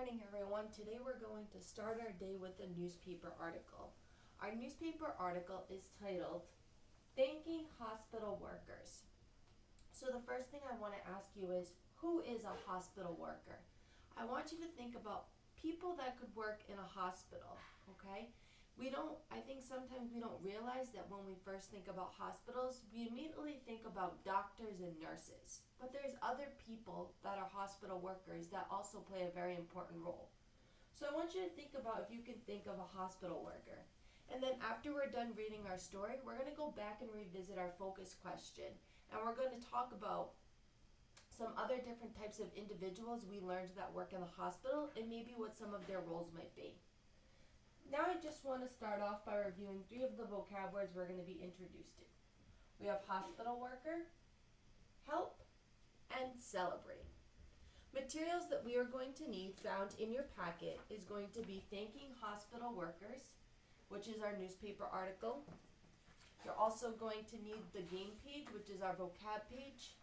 morning, everyone. Today we're going to start our day with a newspaper article. Our newspaper article is titled, Thanking Hospital Workers. So the first thing I want to ask you is, who is a hospital worker? I want you to think about people that could work in a hospital, okay? I think sometimes we don't realize that when we first think about hospitals, we immediately think about doctors and nurses. But there's other people that are hospital workers that also play a very important role. So I want you to think about if you can think of a hospital worker. And then after we're done reading our story, we're going to go back and revisit our focus question. And we're going to talk about some other different types of individuals we learned that work in the hospital and maybe what some of their roles might be. Now I just want to start off by reviewing 3 of the vocab words we're going to be introduced to. We have hospital worker, help, and celebrate. Materials that we are going to need found in your packet is going to be thanking hospital workers, which is our newspaper article. You're also going to need the game page, which is our vocab page.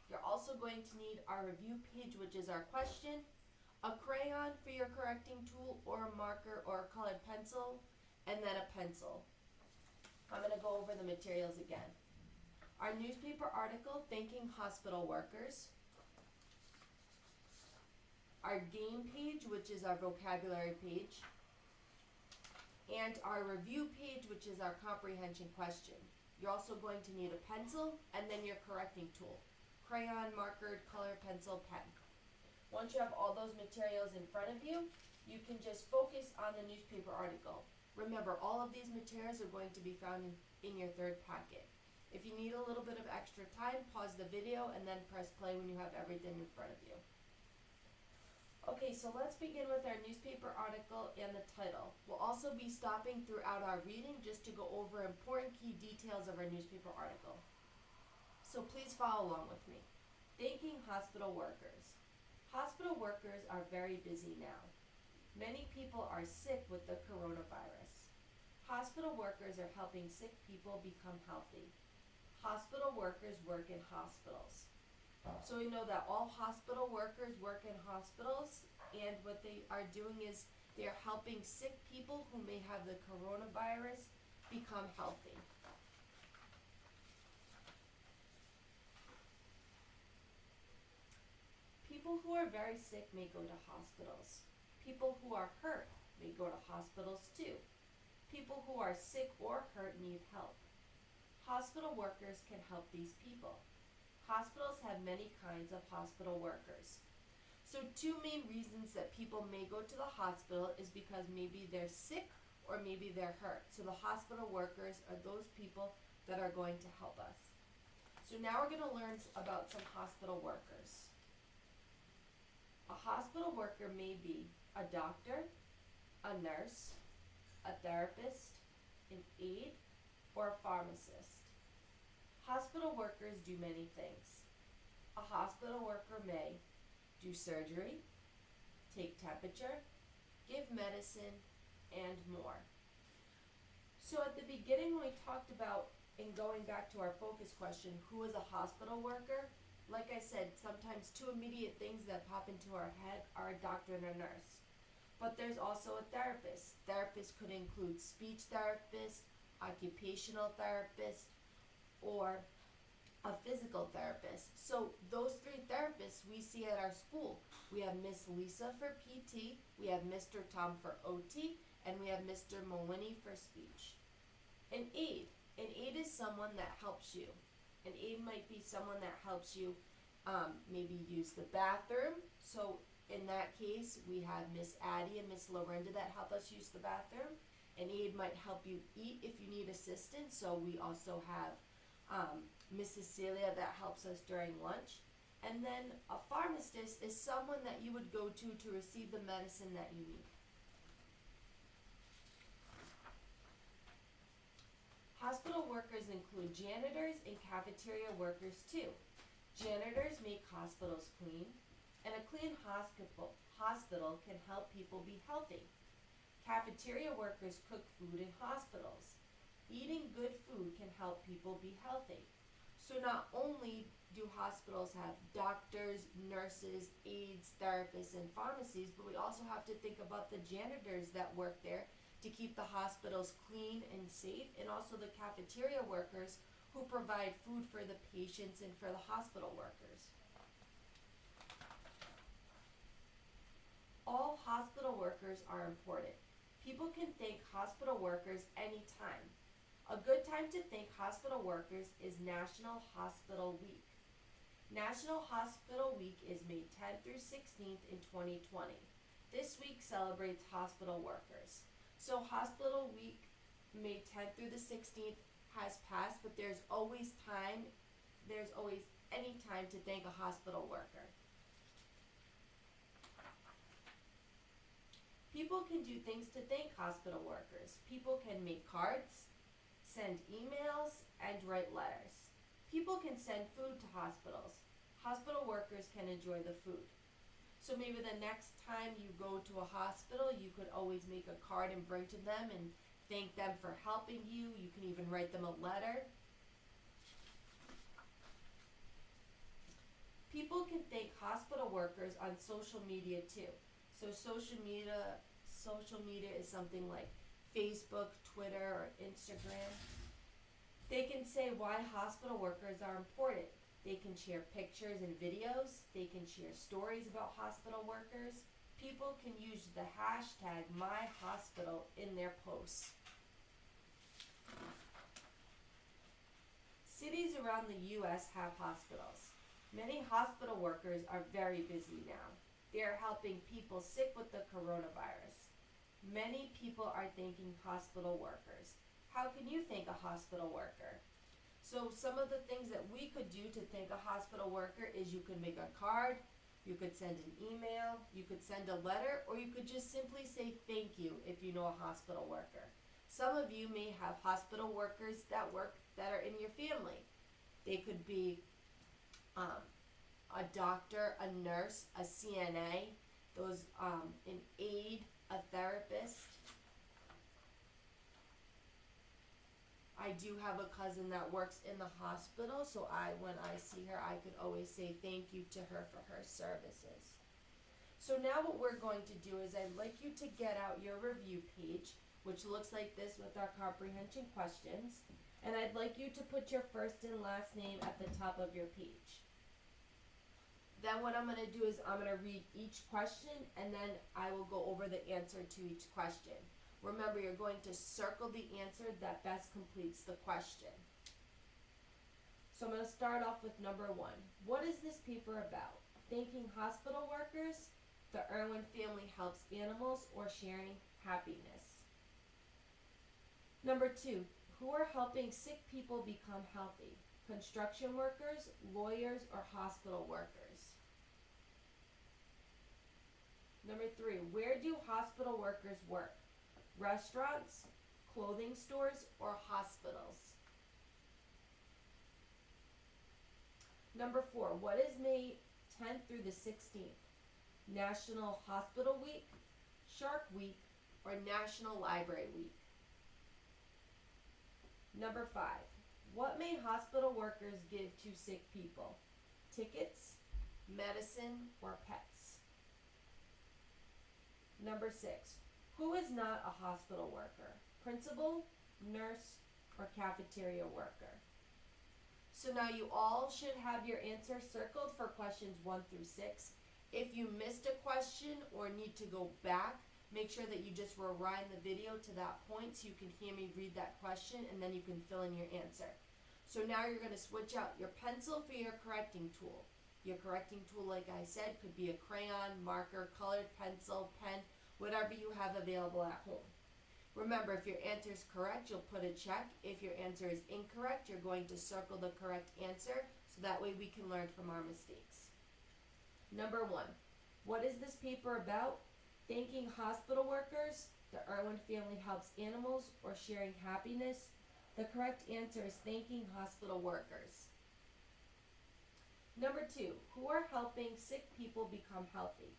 You're also going to need our review page, which is our question, a crayon for your correcting tool, or a marker or a colored pencil, and then a pencil. I'm going to go over the materials again. Our newspaper article, thanking hospital workers. Our game page, which is our vocabulary page. And our review page, which is our comprehension question. You're also going to need a pencil and then your correcting tool. Crayon, marker, color, pencil, pen. Once you have all those materials in front of you, you can just focus on the newspaper article. Remember, all of these materials are going to be found in your 3rd packet. If you need a little bit of extra time, pause the video and then press play when you have everything in front of you. Okay, so let's begin with our newspaper article and the title. We'll also be stopping throughout our reading just to go over important key details of our newspaper article. So please follow along with me. Thanking hospital workers. Hospital workers are very busy now. Many people are sick with the coronavirus. Hospital workers are helping sick people become healthy. Hospital workers work in hospitals. So we know that all hospital workers work in hospitals, and what they are doing is they are helping sick people who may have the coronavirus become healthy. People who are very sick may go to hospitals. People who are hurt may go to hospitals too. People who are sick or hurt need help. Hospital workers can help these people. Hospitals have many kinds of hospital workers. So 2 main reasons that people may go to the hospital is because maybe they're sick or maybe they're hurt. So the hospital workers are those people that are going to help us. So now we're going to learn about some hospital workers. A hospital worker may be a doctor, a nurse, a therapist, an aide, or a pharmacist. Hospital workers do many things. A hospital worker may do surgery, take temperature, give medicine, and more. So at the beginning when we talked about, and going back to our focus question, who is a hospital worker? Like I said, sometimes 2 immediate things that pop into our head are a doctor and a nurse. But there's also a therapist. Therapists could include speech therapist, occupational therapist, or a physical therapist. So those 3 therapists we see at our school. We have Miss Lisa for PT, we have Mr. Tom for OT, and we have Mr. Mawini for speech. An aide. An aide is someone that helps you. An aide might be someone that helps you maybe use the bathroom. So in that case, we have Miss Addie and Miss Lorinda that help us use the bathroom. An aide might help you eat if you need assistance. So we also have Mrs. Celia that helps us during lunch. And then a pharmacist is someone that you would go to receive the medicine that you need. Hospital workers include janitors and cafeteria workers too. Janitors make hospitals clean, and a clean hospital can help people be healthy. Cafeteria workers cook food in hospitals. Eating good food can help people be healthy. So not only do hospitals have doctors, nurses, aides, therapists, and pharmacies, but we also have to think about the janitors that work there to keep the hospitals clean and safe, and also the cafeteria workers who provide food for the patients and for the hospital workers. All hospital workers are important. People can thank hospital workers anytime. A good time to thank hospital workers is National Hospital Week. National Hospital Week is May 10th through 16th in 2020. This week celebrates hospital workers. So Hospital Week, May 10th through the 16th, has passed, but there's always any time to thank a hospital worker. People can do things to thank hospital workers. People can make cards, send emails, and write letters. People can send food to hospitals. Hospital workers can enjoy the food. So maybe the next time you go to a hospital, you could always make a card and bring to them and thank them for helping you. You can even write them a letter. People can thank hospital workers on social media too. So social media is something like Facebook, Twitter, or Instagram. They can say why hospital workers are important. They can share pictures and videos. They can share stories about hospital workers. People can use the hashtag #MyHospital in their posts. Cities around the U.S. have hospitals. Many hospital workers are very busy now. They are helping people sick with the coronavirus. Many people are thanking hospital workers. How can you thank a hospital worker? So some of the things that we could do to thank a hospital worker is you could make a card, you could send an email, you could send a letter, or you could just simply say thank you if you know a hospital worker. Some of you may have hospital workers that are in your family. They could be a doctor, a nurse, a CNA, an aide, a therapist. I do have a cousin that works in the hospital, so when I see her, I could always say thank you to her for her services. So now what we're going to do is I'd like you to get out your review page, which looks like this with our comprehension questions, and I'd like you to put your first and last name at the top of your page. Then what I'm going to do is I'm going to read each question, and then I will go over the answer to each question. Remember, you're going to circle the answer that best completes the question. So I'm going to start off with number 1. What is this paper about? Thanking hospital workers, the Irwin family helps animals, or sharing happiness? Number 2. Who are helping sick people become healthy? Construction workers, lawyers, or hospital workers? Number 3. Where do hospital workers work? Restaurants, clothing stores, or hospitals? Number 4. What is May 10th through the 16th? National Hospital Week, Shark Week, or National Library Week? Number 5. What may hospital workers give to sick people? Tickets, medicine, or pets? Number 6. Who is not a hospital worker? Principal, nurse, or cafeteria worker? So now you all should have your answer circled for questions 1 through 6. If you missed a question or need to go back, make sure that you just rewind the video to that point so you can hear me read that question, and then you can fill in your answer. So now you're going to switch out your pencil for your correcting tool. Your correcting tool, like I said, could be a crayon, marker, colored pencil, pen, whatever you have available at home. Remember, if your answer is correct, you'll put a check. If your answer is incorrect, you're going to circle the correct answer, so that way we can learn from our mistakes. Number 1, what is this paper about? Thanking hospital workers, the Irwin family helps animals, or sharing happiness? The correct answer is thanking hospital workers. Number 2, who are helping sick people become healthy?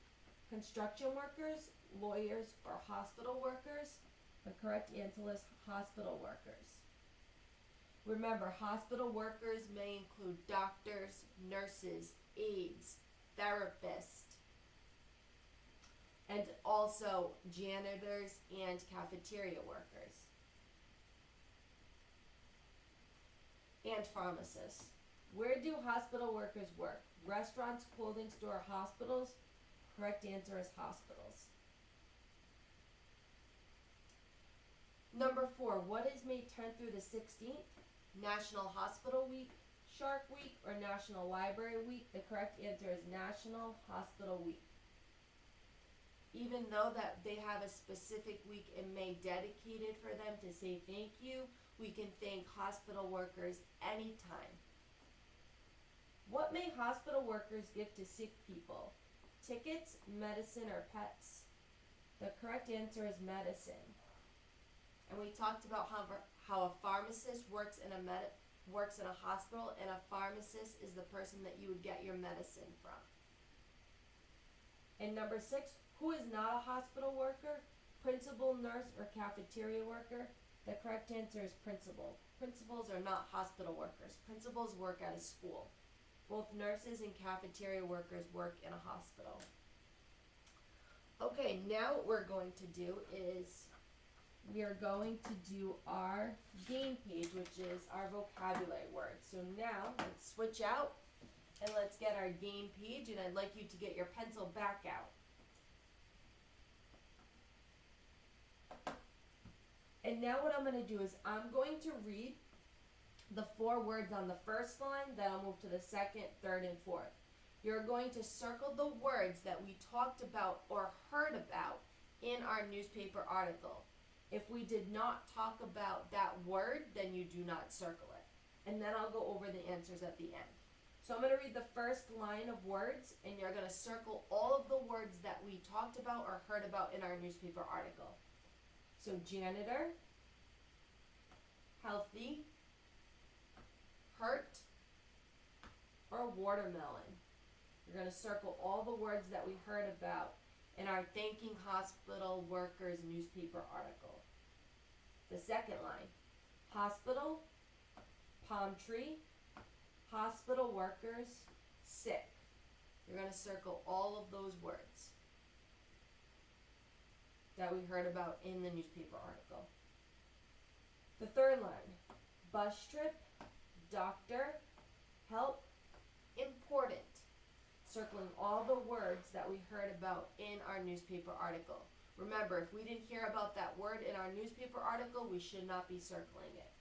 Construction workers, lawyers, or hospital workers? The correct answer is hospital workers. Remember, hospital workers may include doctors, nurses, aides, therapists, and also janitors and cafeteria workers, and pharmacists. Where do hospital workers work? Restaurants, clothing store, hospitals. Correct answer is hospitals. Number 4, what is May 10th through the 16th? National Hospital Week, Shark Week, or National Library Week? The correct answer is National Hospital Week. Even though that they have a specific week in May dedicated for them to say thank you, we can thank hospital workers anytime. What may hospital workers give to sick people? Tickets, medicine, or pets? The correct answer is medicine. And we talked about how a pharmacist works in a hospital, and a pharmacist is the person that you would get your medicine from. And number 6, who is not a hospital worker? Principal, nurse, or cafeteria worker? The correct answer is principal. Principals are not hospital workers. Principals work at a school. Both nurses and cafeteria workers work in a hospital. Okay, now what we're going to do is we are going to do our game page, which is our vocabulary words. So now let's switch out and let's get our game page, and I'd like you to get your pencil back out. And now what I'm going to do is I'm going to read the 4 words on the first line, then I'll move to the second, third, and fourth. You're going to circle the words that we talked about or heard about in our newspaper article. If we did not talk about that word, then you do not circle it. And then I'll go over the answers at the end. So I'm going to read the first line of words, and you're going to circle all of the words that we talked about or heard about in our newspaper article. So janitor, healthy, hurt, or watermelon. You're going to circle all the words that we heard about in our Thanking Hospital Workers newspaper article. The second line, hospital, palm tree, hospital workers, sick. You're going to circle all of those words that we heard about in the newspaper article. The third line, bus trip, doctor, help, important. Circling all the words that we heard about in our newspaper article. Remember, if we didn't hear about that word in our newspaper article, we should not be circling it.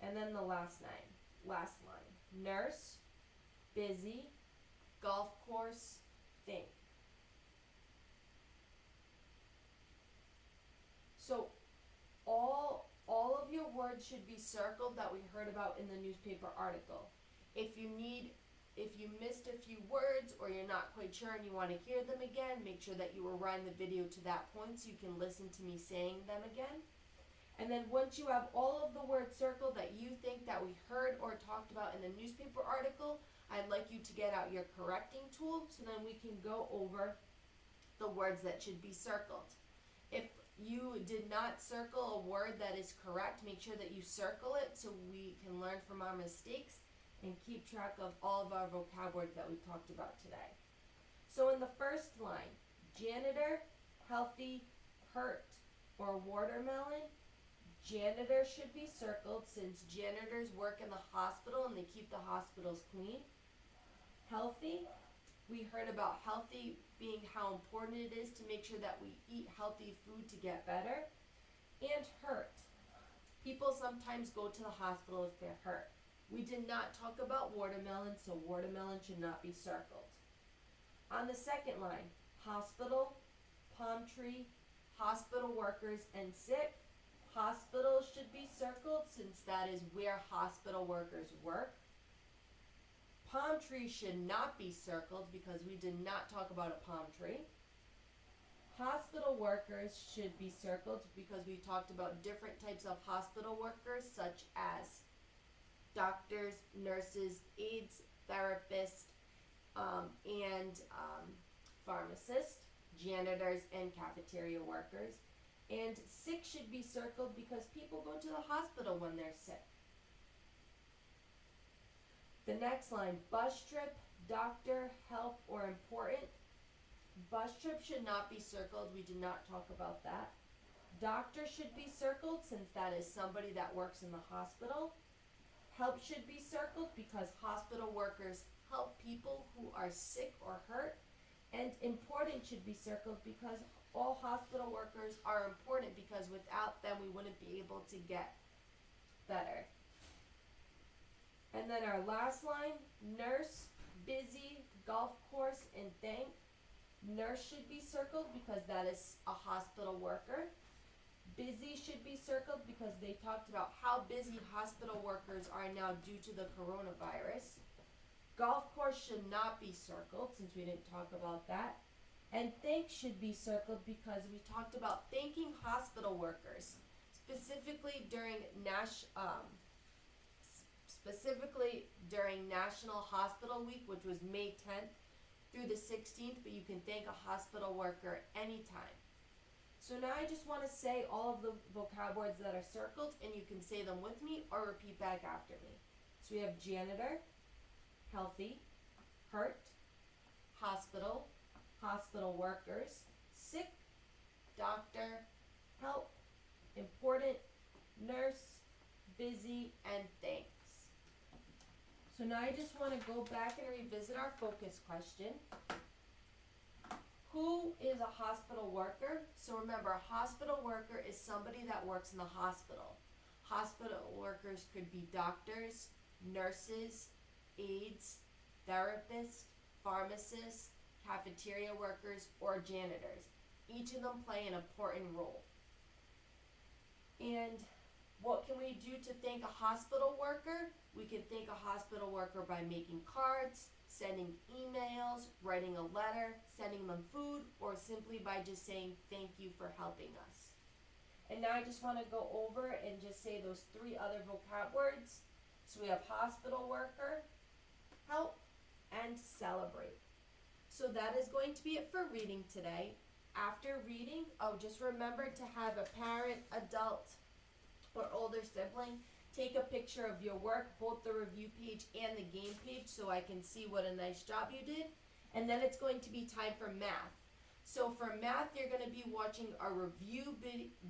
And then the last line, nurse, busy, golf course, think. So all of your words should be circled that we heard about in the newspaper article. If you missed a few words or you're not quite sure and you want to hear them again, make sure that you rewind the video to that point so you can listen to me saying them again. And then once you have all of the words circled that you think that we heard or talked about in the newspaper article, I'd like you to get out your correcting tool so then we can go over the words that should be circled. If you did not circle a word that is correct, make sure that you circle it so we can learn from our mistakes and keep track of all of our vocab words that we talked about today. So in the first line, janitor, healthy, hurt, or watermelon, janitor should be circled since janitors work in the hospital and they keep the hospitals clean. Healthy, we heard about healthy being how important it is to make sure that we eat healthy food to get better. And hurt, people sometimes go to the hospital if they're hurt. We did not talk about watermelon, so watermelon should not be circled. On the second line, hospital, palm tree, hospital workers, and sick. Hospitals should be circled since that is where hospital workers work. Palm tree should not be circled because we did not talk about a palm tree. Hospital workers should be circled because we talked about different types of hospital workers such as doctors, nurses, aides, therapists, and pharmacists, janitors, and cafeteria workers. And sick should be circled because people go to the hospital when they're sick. The next line, bus trip, doctor, help, or important. Bus trip should not be circled. We did not talk about that. Doctor should be circled since that is somebody that works in the hospital. Help should be circled because hospital workers help people who are sick or hurt. And important should be circled because all hospital workers are important because without them we wouldn't be able to get better. And then our last line, nurse, busy, golf course, and thank. Nurse should be circled because that is a hospital worker. Busy should be circled because they talked about how busy hospital workers are now due to the coronavirus. Golf course should not be circled since we didn't talk about that. And thank should be circled because we talked about thanking hospital workers, specifically during National Hospital Week, which was May 10th through the 16th, but you can thank a hospital worker anytime. So now I just want to say all of the vocab words that are circled, and you can say them with me or repeat back after me. So we have janitor, healthy, hurt, hospital, hospital workers, sick, doctor, help, important, nurse, busy, and thanks. So now I just want to go back and revisit our focus question. Who is a hospital worker? So remember, a hospital worker is somebody that works in the hospital. Hospital workers could be doctors, nurses, aides, therapists, pharmacists, cafeteria workers, or janitors. Each of them play an important role. And what can we do to thank a hospital worker? We can thank a hospital worker by making cards, sending emails, writing a letter, sending them food, or simply by just saying thank you for helping us. And now I just want to go over and just say those three other vocab words. So we have hospital worker, help, and celebrate. So that is going to be it for reading today. After reading, just remember to have a parent, adult, or older sibling take a picture of your work, both the review page and the game page, so I can see what a nice job you did. And then it's going to be time for math. So for math, you're going to be watching a review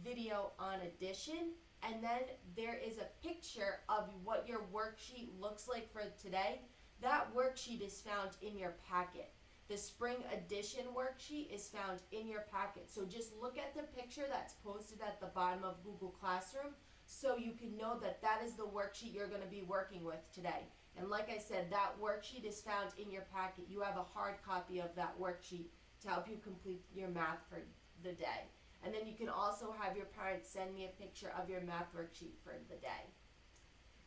video on addition, and then there is a picture of what your worksheet looks like for today. That worksheet is found in your packet. The spring addition worksheet is found in your packet. So just look at the picture that's posted at the bottom of Google Classroom so you can know that that is the worksheet you're going to be working with today. And like I said, that worksheet is found in your packet. You have a hard copy of that worksheet to help you complete your math for the day. And then you can also have your parents send me a picture of your math worksheet for the day.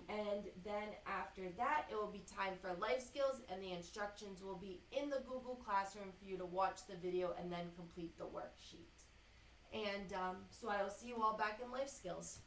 And then after that, it will be time for life skills, and the instructions will be in the Google Classroom for you to watch the video and then complete the worksheet. And so I will see you all back in life skills.